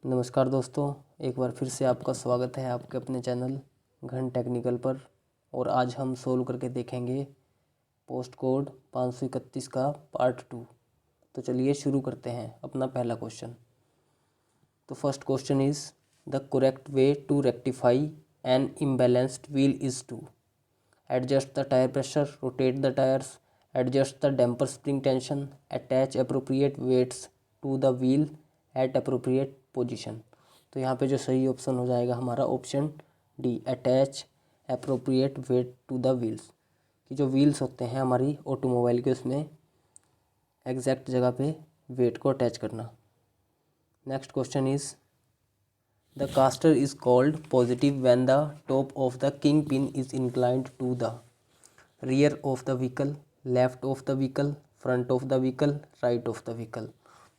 नमस्कार दोस्तों, एक बार फिर से आपका स्वागत है आपके अपने चैनल घन टेक्निकल पर। और आज हम सोल्व करके देखेंगे पोस्ट कोड 531 का पार्ट 2। तो चलिए शुरू करते हैं अपना पहला क्वेश्चन। तो first question is the correct way to rectify an imbalanced wheel is to adjust the tyre pressure, rotate the tyres, adjust the damper spring tension, attach appropriate weights to the wheel at appropriate position. तो यहाँ पे जो सही option हो जाएगा हमारा option D, attach appropriate weight to the wheels. कि जो व्हील्स होते हैं हमारी ऑटोमोबाइल के, उसमें एग्जैक्ट जगह पे वेट को अटैच करना। Next question is the caster is called positive when the top of the king pin is inclined to the rear of the vehicle, left of the vehicle, front of the vehicle, right of the vehicle.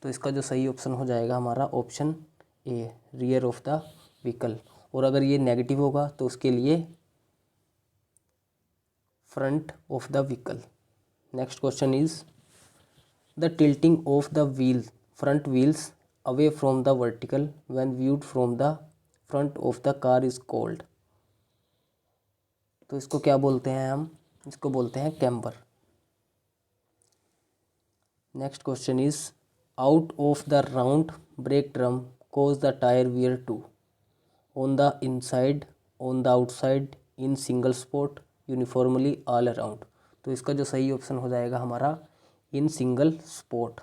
तो इसका जो सही option हो जाएगा हमारा option A, rear of the vehicle. और अगर ये नेगेटिव होगा तो उसके लिए front of the vehicle. Next question is the tilting of the wheel front wheels away from the vertical when viewed from the front of the car is called. तो इसको क्या बोलते हैं हम? इसको बोलते हैं camber. Next question is out of the round break drum cause the tire wear to on the inside, on the outside, in single spot, uniformly all around। तो इसका जो सही ऑप्शन हो जाएगा हमारा in single spot.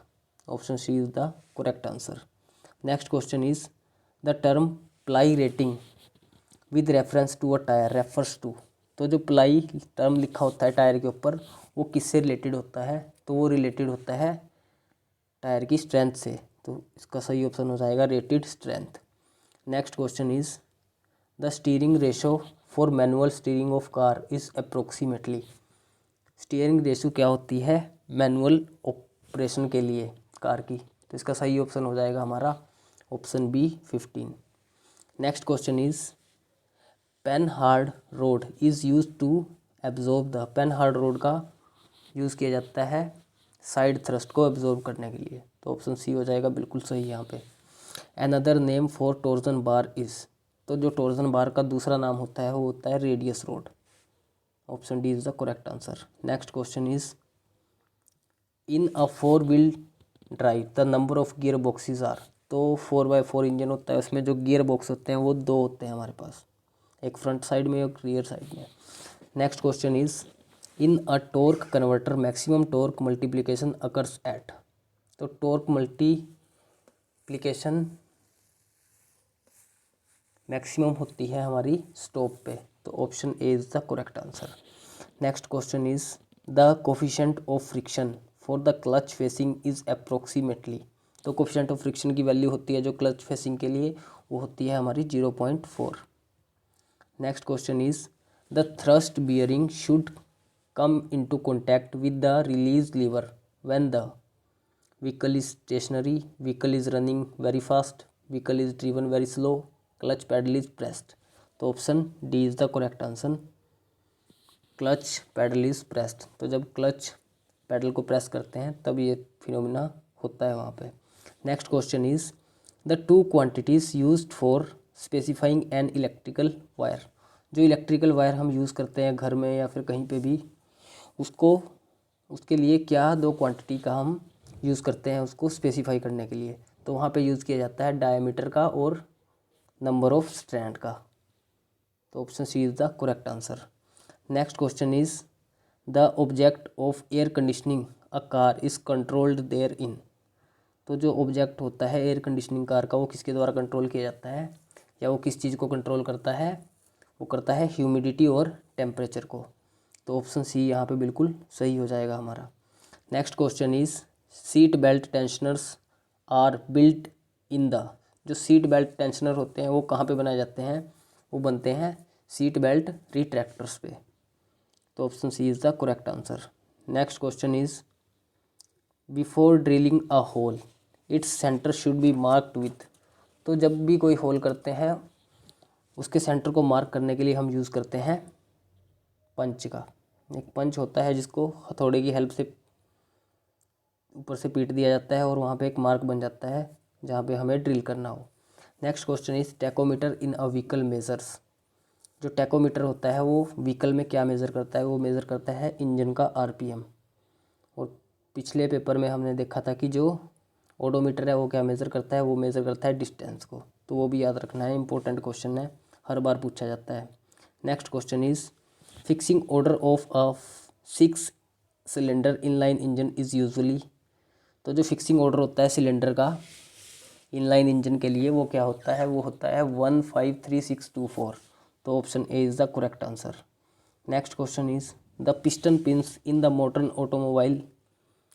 Option C is the correct answer. Next question is the term ply rating with reference to a tyre refers to. तो जो ply term लिखा होता है टायर के ऊपर, वो किससे रिलेटेड होता है? तो वो रिलेटेड होता है टायर की स्ट्रेंथ से। तो इसका सही ऑप्शन हो जाएगा rated strength. Next question is the steering ratio for manual steering of car is approximately. Steering ratio क्या होती है मैनुअल ऑपरेशन के लिए कार की? तो इसका सही ऑप्शन हो जाएगा हमारा option B 15। Next question is Panhard rod is use to absorb the. Panhard rod का यूज़ किया जाता है साइड थ्रस्ट को एब्जॉर्ब करने के लिए। तो ऑप्शन सी हो जाएगा बिल्कुल सही यहाँ पे। Another name for torsion bar is. तो जो टॉर्जन बार का दूसरा नाम होता है वो होता है radius rod. Option D is the correct answer. Next question is in a 4 wheel drive the number of gear boxes are. तो 4x4 इंजन होता है, उसमें जो गियर बॉक्स होते हैं वो 2 होते हैं हमारे पास, एक फ्रंट साइड में एक रियर साइड में। Next question is in a torque converter maximum torque multiplication occurs at. तो टॉर्क मल्टीप्लिकेशन मैक्सिमम होती है हमारी स्टॉप पे। तो option A is the correct answer. Next question is the coefficient of friction for the clutch facing is approximately. तो coefficient of friction की value होती है जो क्लच फेसिंग के लिए, वो होती है हमारी 0.4। Next question is the thrust bearing should come into contact with the release lever when the vehicle is stationary, vehicle is running very fast, vehicle is driven very slow, clutch pedal is pressed। तो option D is the correct answer, clutch pedal is pressed. तो जब clutch pedal को press करते हैं तब ये phenomena होता है वहाँ पे। Next question is the two quantities used for specifying an electrical wire. जो इलेक्ट्रिकल वायर हम यूज़ करते हैं घर में या फिर कहीं पे भी, उसको उसके लिए क्या 2 क्वांटिटी का हम यूज़ करते हैं उसको स्पेसिफाई करने के लिए? तो वहाँ पे यूज़ किया जाता है डायमीटर का और नंबर ऑफ स्ट्रैंड का। तो option C is the correct answer. Next question is the object of air conditioning a car is controlled there in. तो जो ऑब्जेक्ट होता है एयर कंडीशनिंग कार का, वो किसके द्वारा कंट्रोल किया जाता है या वो किस चीज़ को कंट्रोल करता है? वो करता है ह्यूमिडिटी और टेम्परेचर को। तो ऑप्शन सी यहाँ पे बिल्कुल सही हो जाएगा हमारा। Next question is seat belt tensioners are built in the. जो सीट बेल्ट टेंशनर होते हैं वो कहाँ पे बनाए जाते हैं? वो बनते हैं सीट बेल्ट रिट्रैक्टर्स पे। तो option C is the correct answer. Next question is before drilling a hole its centre should be marked with. तो जब भी कोई होल करते हैं उसके सेंटर को मार्क करने के लिए हम यूज़ करते हैं पंच का। एक पंच होता है जिसको हथौड़े की हेल्प से ऊपर से पीट दिया जाता है और वहाँ पे एक मार्क बन जाता है जहाँ पे हमें ड्रिल करना हो। Next question is tachometer in a vehicle measures. जो टैकोमीटर होता है वो व्हीकल में क्या मेज़र करता है, वो मेज़र करता है इंजन का आरपीएम। और पिछले पेपर में हमने देखा था कि जो ओडोमीटर है वो क्या मेज़र करता है, वो मेज़र करता है डिस्टेंस को। तो वो भी याद रखना है, इंपॉर्टेंट क्वेश्चन है, हर बार पूछा जाता है। Next question is fixing order of a 6 cylinder inline engine is usually. तो जो फिक्सिंग ऑर्डर होता है सिलेंडर का इनलाइन इंजन के लिए वो क्या होता है, वो होता है 153 6 2 4। तो option A is the correct answer. Next question is the piston pins in the modern automobile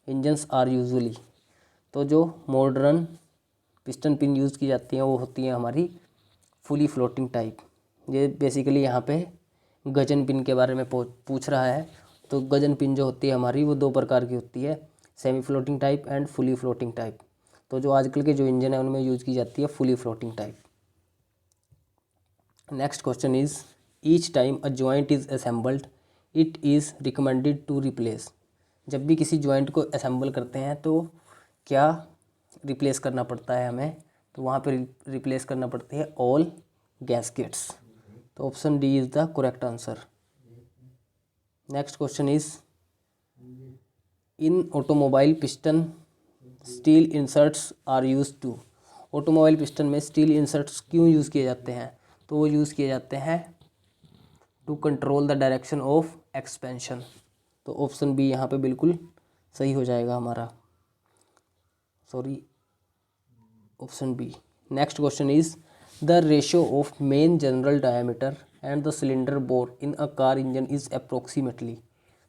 engines are usually. तो जो मॉडर्न पिस्टन पिन यूज़ की जाती हैं वो होती हैं हमारी फुली फ्लोटिंग टाइप। ये बेसिकली यहाँ पे गजन पिन के बारे में पूछ रहा है। तो गजन पिन जो होती है हमारी वो 2 प्रकार की होती है, semi floating type and fully floating type. तो जो आजकल के जो इंजन है उनमें यूज़ की जाती है fully floating type. Next question is each time a joint is assembled it is recommended to replace. जब भी किसी जॉइंट को असेंबल करते हैं तो क्या रिप्लेस करना पड़ता है हमें, तो वहाँ पे रिप्लेस करना पड़ती है ऑल गैस्केट्स। तो option D is the correct answer. Next question is in automobile piston steel inserts are use to. Automobile piston में स्टील इंसर्ट्स क्यों यूज़ किए जाते हैं, तो वो यूज़ किए जाते हैं to control the direction of expansion. तो ऑप्शन बी यहाँ पे बिल्कुल सही हो जाएगा हमारा, sorry option B. Next question is the ratio of main journal diameter and the cylinder bore in a car engine is approximately.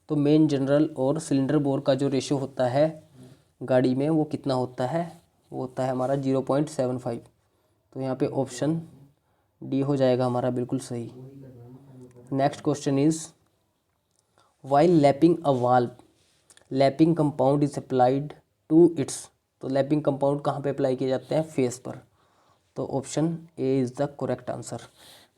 तो मेन जनरल और सिलेंडर बोर का जो रेशियो होता है गाड़ी में वो कितना होता है, वो होता है हमारा 0.75। तो यहाँ पे ऑप्शन डी हो जाएगा हमारा बिल्कुल सही। Next question is while lapping a valve lapping compound is applied to its. तो लैपिंग कंपाउंड कहाँ पे अप्लाई किए जाते हैं, फेस पर। तो option A is the correct answer.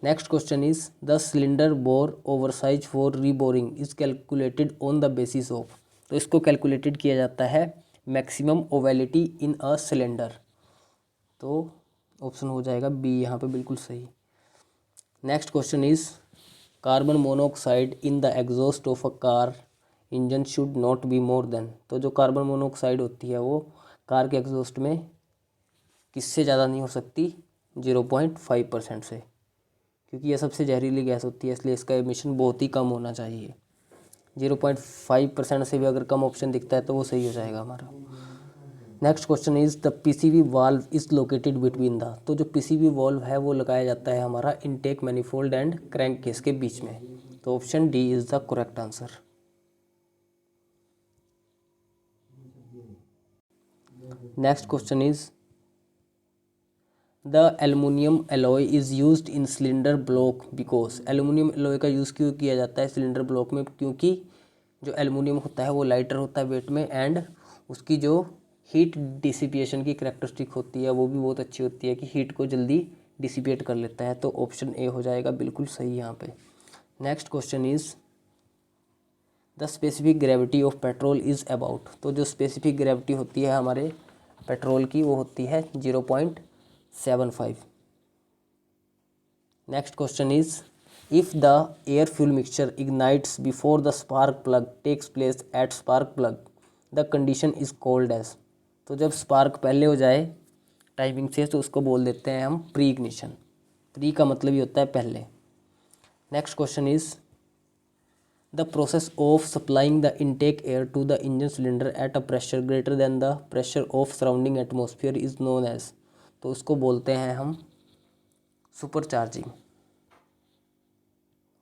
Next question is the cylinder bore oversize for reboring is calculated on the basis of. तो इसको कैलकुलेटेड किया जाता है maximum ovality in a cylinder. तो ऑप्शन हो जाएगा बी यहाँ पे बिल्कुल सही। Next question is carbon monoxide in the exhaust of a car engine should not be more than. तो जो कार्बन मोनोऑक्साइड होती है वो कार के एग्जॉस्ट में किससे ज़्यादा नहीं हो सकती, 0.5% से, क्योंकि यह सबसे जहरीली गैस होती है, इसलिए इसका एमिशन बहुत ही कम होना चाहिए। 0.5% से भी अगर कम ऑप्शन दिखता है तो वो सही हो जाएगा हमारा। Next question is the PCB valve is located between the. तो जो पीसीबी वाल्व है वो लगाया जाता है हमारा intake manifold and crank case के बीच में। तो option D is the correct answer. Next question is the aluminium alloy is used in cylinder block because. Aluminium alloy का यूज़ क्यों किया जाता है सिलेंडर ब्लॉक में, क्योंकि जो एलुमिनियम होता है वो लाइटर होता है वेट में एंड उसकी जो हीट डिसिपिएशन की करैक्टरिस्टिक होती है वो भी बहुत अच्छी होती है कि हीट को जल्दी डिसिपेट कर लेता है। तो ऑप्शन ए हो जाएगा बिल्कुल सही यहाँ पे। Next question is the specific gravity of petrol is about. तो जो स्पेसिफिक ग्रेविटी होती है हमारे पेट्रोल की वो होती है 0.75। Next question is if the air fuel mixture ignites before the spark plug takes place at spark plug the condition is called as. तो जब स्पार्क पहले हो जाए टाइमिंग से तो उसको बोल देते हैं हम प्री इग्निशन। प्री का मतलब ही होता है पहले। Next question is the process of supplying the intake air to the engine cylinder at a pressure greater than the pressure of surrounding atmosphere is known as. तो उसको बोलते हैं हम सुपर चार्जिंग।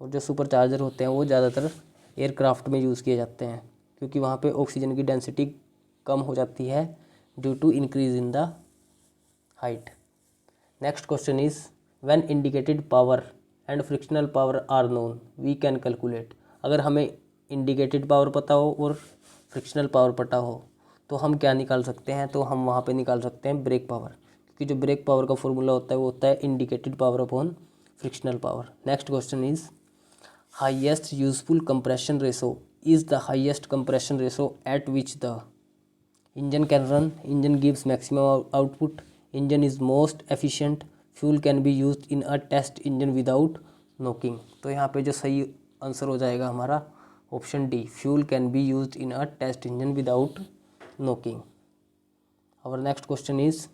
और जो सुपर चार्जर होते हैं वो ज़्यादातर एयरक्राफ्ट में यूज़ किए जाते हैं क्योंकि वहाँ पे ऑक्सीजन की डेंसिटी कम हो जाती है due to increase in the height. Next question is when indicated power and frictional power are known we can calculate. अगर हमें इंडिकेटेड पावर पता हो और फ्रिक्शनल पावर पता हो तो हम क्या निकाल सकते हैं, तो हम वहाँ पे निकाल सकते हैं ब्रेक पावर, क्योंकि जो ब्रेक पावर का फॉर्मूला होता है वो होता है indicated power upon frictional power. Next question is highest useful compression ratio is the highest compression ratio at which the engine can run, engine gives maximum output, engine is most efficient, fuel can be use in a test engine without knocking. तो यहाँ पे जो सही answer हो जाएगा हमारा option D, fuel can be use in a test engine without knocking. Our next question is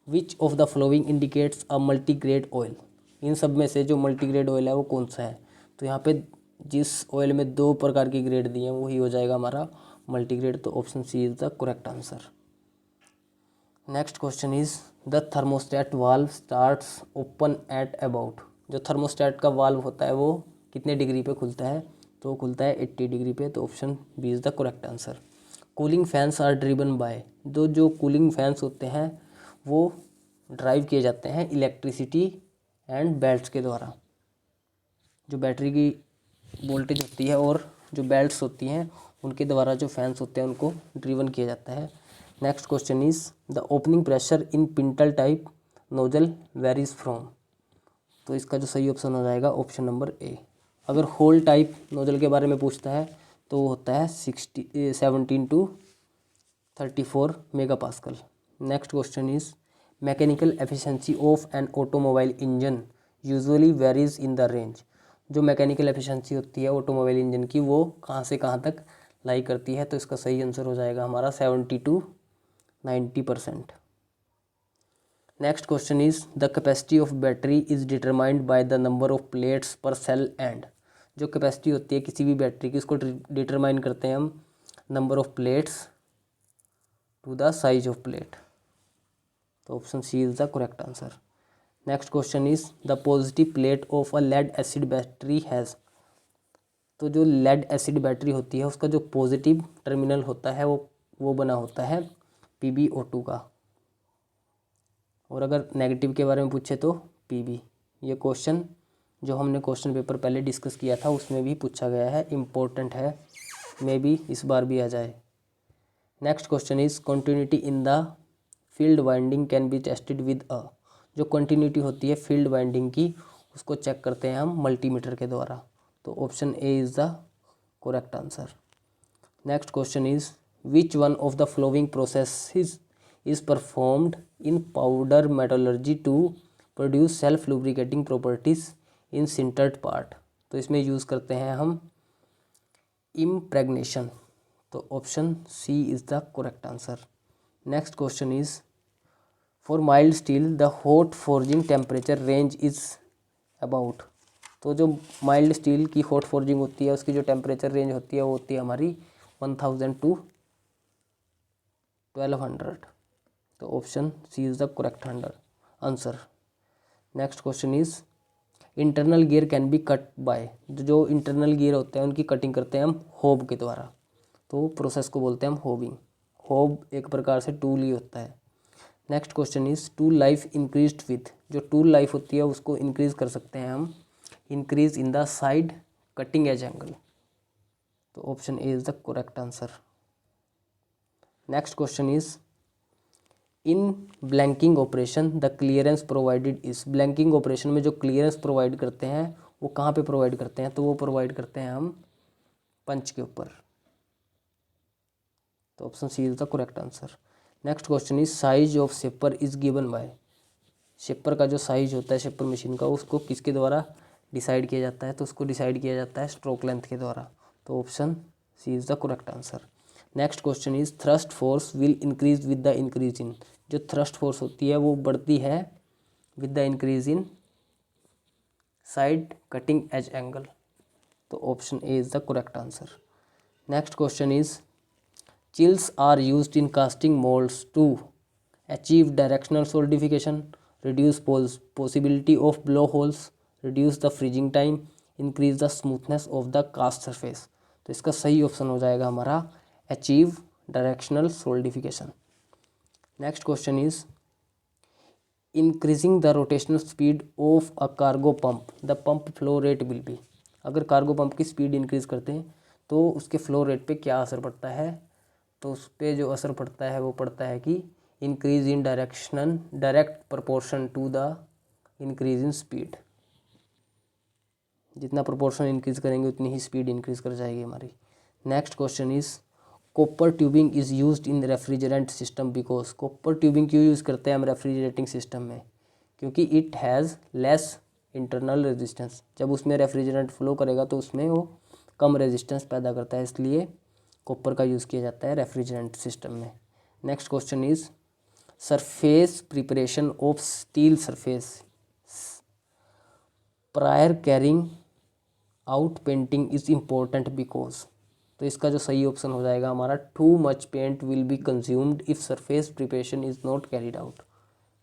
which of the following indicates a multigrade oil. इन सब में से जो मल्टीग्रेड ऑयल है वो कौन सा है। तो यहाँ पे जिस ऑयल में 2 प्रकार के ग्रेड दिए हैं वही हो जाएगा हमारा मल्टीग्रेड। तो option C is the correct answer. Next question is the thermostat valve starts open at about. जो थर्मोस्टेट का वाल्व होता है वो कितने डिग्री पे खुलता है। तो खुलता है 80 डिग्री पे। तो option B is the correct answer. Cooling fans are driven by. जो कूलिंग फैंस होते हैं वो ड्राइव किए जाते हैं इलेक्ट्रिसिटी एंड बेल्ट्स के द्वारा। जो बैटरी की वोल्टेज होती है और जो बेल्ट्स होती हैं उनके द्वारा जो फैंस होते हैं उनको ड्रिवन किया जाता है। Next question is the opening pressure in pintail type nozzle varies from. तो इसका जो सही ऑप्शन हो जाएगा ऑप्शन नंबर ए। अगर होल टाइप नोजल के बारे में पूछता है तो वो होता है 17 to 34 mega pascal. Next question is mechanical efficiency of an automobile engine usually varies in the range. जो मैकेनिकल एफिशिएंसी होती है ऑटोमोबाइल इंजन की वो कहाँ से कहाँ तक लाई करती है। तो इसका सही आंसर हो जाएगा हमारा 70 to 90%। Next question is the capacity of battery is determined by the number of plates पर सेल एंड। जो कैपेसिटी होती है किसी भी बैटरी की उसको डिटरमाइन करते हैं हम number of plates to the size of plate. तो option C is the correct answer. Next question is the positive plate of a lead acid battery has. तो जो लेड एसिड बैटरी होती है उसका जो पॉजिटिव टर्मिनल होता है वो बना होता है PbO2 का। और अगर नेगेटिव के बारे में पूछे तो Pb। ये क्वेश्चन जो हमने क्वेश्चन पेपर पहले डिस्कस किया था उसमें भी पूछा गया है, इम्पोर्टेंट है, मे बी इस बार भी आ जाए। Next question is continuity in the field winding can be tested with a. जो कंटिन्यूटी होती है फील्ड वाइंडिंग की उसको चेक करते हैं हम मल्टीमीटर के द्वारा। तो option A is the correct answer. Next question is which one of the flowing processes is performed in powder metallurgy to produce self lubricating properties in sintered part. तो इसमें यूज़ करते हैं हम इम्प्रेगनेशन। तो option C is the correct answer. Next question is for mild steel the hot forging temperature range is about. तो जो mild steel की hot forging होती है उसकी जो टेम्परेचर रेंज होती है वो होती है हमारी 1000 to 1200। तो option C is the correct answer. Next question is internal gear can be cut by. जो इंटरनल गियर होते हैं उनकी कटिंग करते हैं हम होब के द्वारा। तो प्रोसेस को बोलते हैं हम होबिंग। होब एक प्रकार से टूल ही होता है। Next question is tool life increased with. जो टूल लाइफ होती है उसको इंक्रीज कर सकते हैं हम increase in the side cutting edge angle. तो option A is the correct answer. Next question is in blanking operation the clearance provided is. Blanking operation में जो क्लियरेंस प्रोवाइड करते हैं वो कहाँ पे प्रोवाइड करते हैं। तो वो प्रोवाइड करते हैं हम पंच के ऊपर। तो option C is the correct answer. Next question is size of shaper is given by. Shaper का जो साइज होता है शेपर मशीन का उसको किसके द्वारा डिसाइड किया जाता है। तो उसको डिसाइड किया जाता है स्ट्रोक लेंथ के द्वारा। तो option C is the correct answer. Next question is thrust force will increase with the increase in. जो थ्रस्ट फोर्स होती है वो बढ़ती है with the increase in side cutting edge angle. तो option A is the correct answer. Next question is chills are used in casting moulds to achieve directional solidification, reduce possibility of blowholes, reduce the freezing time, increase the smoothness of the cast surface। तो इसका सही option हो जाएगा हमारा achieve directional solidification. Next question is increasing the rotational speed of a cargo pump the pump flow rate will be. अगर cargo pump की speed increase करते हैं तो उसके फ्लो रेट पे क्या असर पड़ता है। तो उस पर जो असर पड़ता है वो पड़ता है कि increase in direction direct proportion to the increase in speed. जितना प्रोपोर्शन इंक्रीज करेंगे उतनी ही स्पीड इंक्रीज कर जाएगी हमारी। Next question is copper tubing is used in refrigerant system because. Copper tubing क्यों यूज़ करते हैं हम रेफ्रिजरेटिंग सिस्टम में। क्योंकि it has less internal resistance. जब उसमें रेफ्रिजरेंट फ्लो करेगा तो उसमें वो कम रेजिस्टेंस पैदा करता है, इसलिए कॉपर का यूज़ किया जाता है रेफ्रिजरेंट सिस्टम में। Next question is surface preparation of steel surface prior carrying out painting is important because. तो इसका जो सही ऑप्शन हो जाएगा हमारा too much paint will be consumed if surface preparation is not carried out,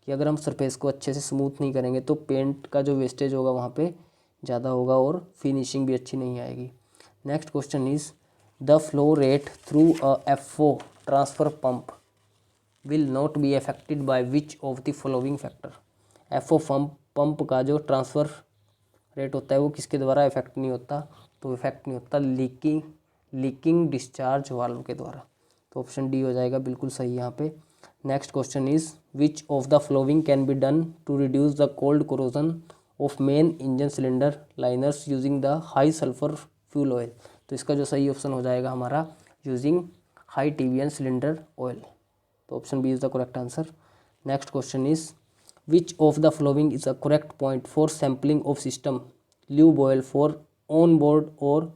कि अगर हम सरफेस को अच्छे से स्मूथ नहीं करेंगे तो पेंट का जो वेस्टेज होगा वहाँ पे ज़्यादा होगा और फिनिशिंग भी अच्छी नहीं आएगी। Next question is the flow rate through a FO transfer pump will not be affected by which of the following factor. FO pump का जो ट्रांसफ़र रेट होता है वो किसके द्वारा इफेक्ट नहीं होता, तो इफेक्ट नहीं होता लीकिंग डिस्चार्ज वाल्व के द्वारा। तो ऑप्शन डी हो जाएगा बिल्कुल सही यहाँ पे। Next question is which of the following can be done to reduce the cold corrosion of main engine cylinder liners using the high sulphur fuel oil. तो इसका जो सही ऑप्शन हो जाएगा हमारा using high TBN cylinder oil. तो option B is the correct answer. Next question is which of the following is a correct point for sampling of system lube oil for on board और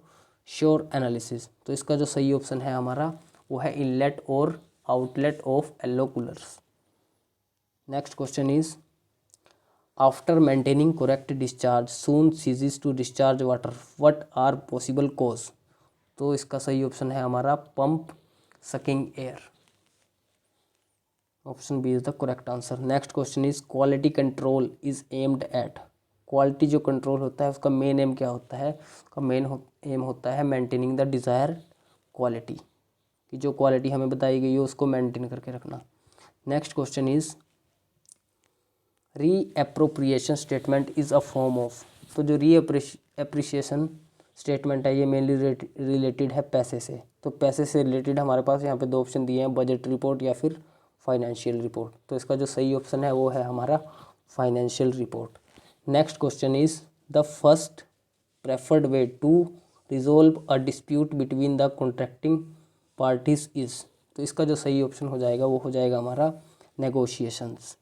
sure analysis. तो इसका जो सही option है हमारा वो है इनलेट और outlet of all coolers. Next question is after maintaining correct discharge soon ceases to discharge water what are possible cause. तो इसका सही ऑप्शन है हमारा pump sucking air. Option B is the correct answer. Next question is quality control is aimed at. Quality जो control होता है उसका main M क्या होता है, उसका मेन एम होता है मेंटेनिंग द डिज़ायर क्वालिटी, कि जो क्वालिटी हमें बताई गई है उसको मेंटेन करके रखना। Next question is reappropriation statement is a form of. तो जो रीएप्रिशिएशन स्टेटमेंट है ये मेनली रिलेटेड है पैसे से। तो पैसे से रिलेटेड हमारे पास यहाँ पे दो ऑप्शन दिए हैं, बजट रिपोर्ट या फिर फाइनेंशियल रिपोर्ट। तो इसका जो सही ऑप्शन है वो है हमारा financial report. Next question is the first preferred way to resolve a dispute between the contracting parties is. तो इसका जो सही ऑप्शन हो जाएगा वो हो जाएगा हमारा नेगोशिएशंस,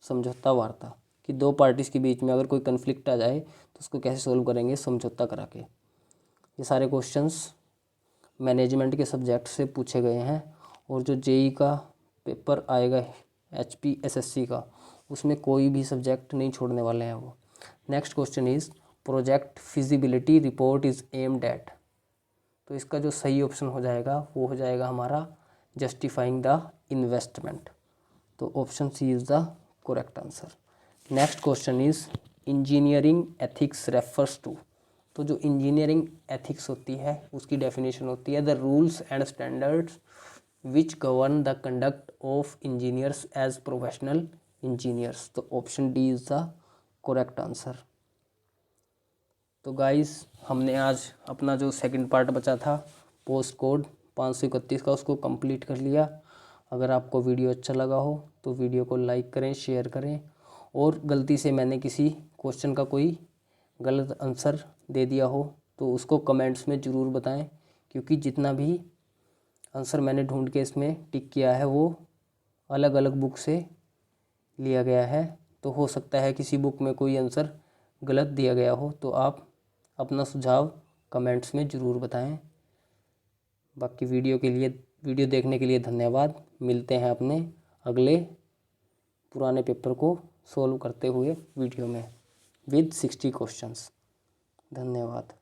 समझौता वार्ता, कि दो पार्टीज़ के बीच में अगर कोई कन्फ्लिक्ट आ जाए तो उसको कैसे सोल्व करेंगे, समझौता करा के। ये सारे क्वेश्चंस मैनेजमेंट के सब्जेक्ट से पूछे गए हैं और जो जेई का पेपर आएगा HPSSC का उसमें कोई भी सब्जेक्ट नहीं छोड़ने वाले हैं वो। Next question is project feasibility report is aimed eight. तो इसका जो सही ऑप्शन हो जाएगा वो हो जाएगा हमारा जस्टिफाइंग द इन्वेस्टमेंट। तो option C is the correct answer. Next question is engineering ethics refers to. तो जो इंजीनियरिंग एथिक्स होती है उसकी डेफिनेशन होती है the rules and standards which govern the conduct of engineers as professional engineers. तो option D is the correct answer. तो guys हमने आज अपना जो सेकंड पार्ट बचा था पोस्ट कोड 531 का उसको कंप्लीट कर लिया। अगर आपको वीडियो अच्छा लगा हो तो वीडियो को लाइक करें, शेयर करें, और गलती से मैंने किसी क्वेश्चन का कोई गलत आंसर दे दिया हो तो उसको कमेंट्स में ज़रूर बताएं, क्योंकि जितना भी आंसर मैंने ढूंढ के इसमें टिक किया है वो अलग अलग बुक से लिया गया है। तो हो सकता है किसी बुक में कोई आंसर गलत दिया गया हो, तो आप अपना सुझाव कमेंट्स में ज़रूर बताएं। बाकी वीडियो देखने के लिए धन्यवाद। मिलते हैं अपने अगले पुराने पेपर को सॉल्व करते हुए वीडियो में विद 60 क्वेश्चंस। धन्यवाद।